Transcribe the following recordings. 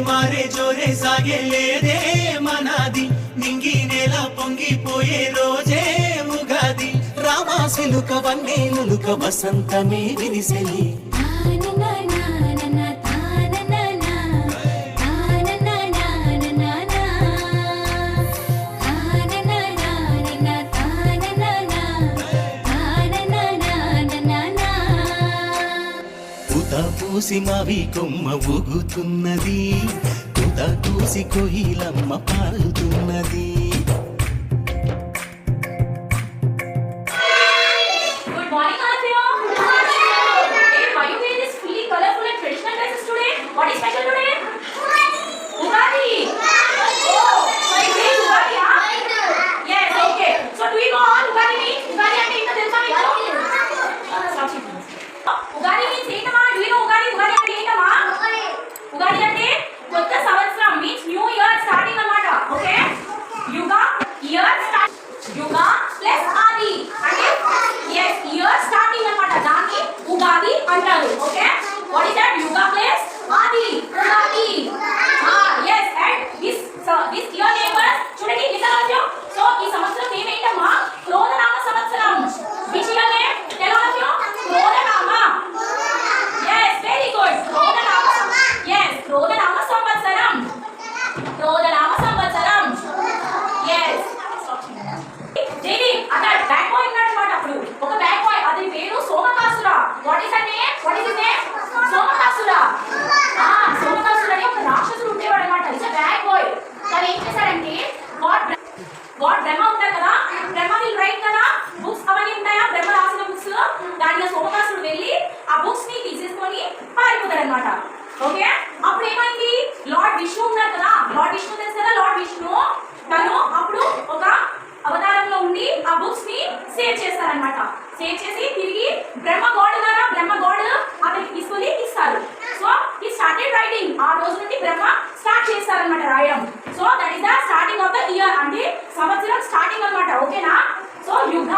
మారే జోరే సాగే లేదే మనాది నింగి నేల పొంగిపోయే రోజే ఉగాది రామాసిలుక వన్నేలుక వసంతమే విరిసెలి పూసి మావి కొమ్మ ఊగుతున్నది తుద కూసి కోయిలమ్మ పాడుతున్నది. Good morning, Aditya. Hey, why you wear this fully colorful and traditional dresses today? What is special today? Ugadi. Oh, so you say Ugadi, huh? Yes, okay. So do you know all Ugadi means? Ugadi ante into తెలుసా మీకు? Stop it. Ugadi means ఏంటమ్మా? Do you know Ugadi? Ugadi అంటే ఏంటమ్మా? Ugadi అంటే కొత్త సంవత్సరం means new year starting అన్నమాట. Okay? Yuga year start. Yuga plus Adi అంటే yes year starting అన్నమాట. దాన్ని ఉగాది అంటారు. Okay? What is that? Yuga plus Adi. Ugadi. Yes and this year neighbors చూడండి లిసన్ సో ఈ సంవత్సరం నేమ్ ఏంటమ్మా? క్రోధనామ సంవత్సరం. Which year name? తెలుగులో క్రోధనామ. Yes, very good. క్రోధనామ. Yes, క్రోధనామ సంవత్సరం. క్రోధనామ సంవత్సరం. Yes. దేవి అక్కడ బ్యాక్ బాయ్ ఉన్నాడన్నమాట. అప్పుడు ఒక బ్యాక్ బాయ్ అతని పేరు Somakasura. What is the name? What is his name? Somakasura. Somakasura అనే ఒక రాక్షసుడు ఉండేవాడు అన్నమాట. Is bad boy. తను ఏం చేశాడంటే గాడ్ బ్రహ్మ ఉంటాడు కదా, బ్రహ్మ విల్ రైట్ కదా బుక్స్ అవన్నీ ఉంటాయా బ్రహ్మ రాసిన బుక్స్. దానిలో సోమకాసుడు వెళ్ళి ఆ బుక్స్ ని తీసేసుకొని పారిపోతాడు అనమాట. ఓకే అప్పుడు ఏమైంది? లార్డ్ విష్ణు ఉన్నారు కదా, లార్డ్ విష్ణు తెలుసు కదా, లార్డ్ విష్ణు తను అప్పుడు ఒక అవతారంలో ఉండి ఆ బుక్స్ ని సేవ్ చేస్తారనమాట. సేవ్ చేసి తిరిగి బ్రహ్మ గాడ్ ఉన్నారా, బ్రహ్మ గాడ్ అతనికి తీసుకొని ఇస్తారు. సో ఈ స్టార్టెడ్ రైటింగ్. ఆ రోజు నుండి బ్రహ్మ స్టార్ట్ చేస్తారనమాట రాయడం. So that is the starting of the year. అంటే సంవత్సరం స్టార్టింగ్ అన్నమాట. ఓకేనా? So yuga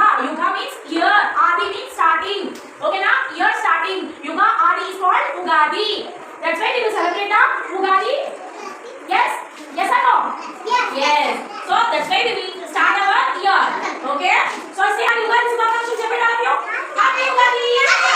means year, adi means starting. ఓకేనా? Year starting. Yuga adi is called Ugadi. That's why we will celebrate Ugadi. yes yes or no? yes so that's why we will start our year. okay so say happy ugadi శుభాకాంక్షలు చెప్పండి. happy ugadi.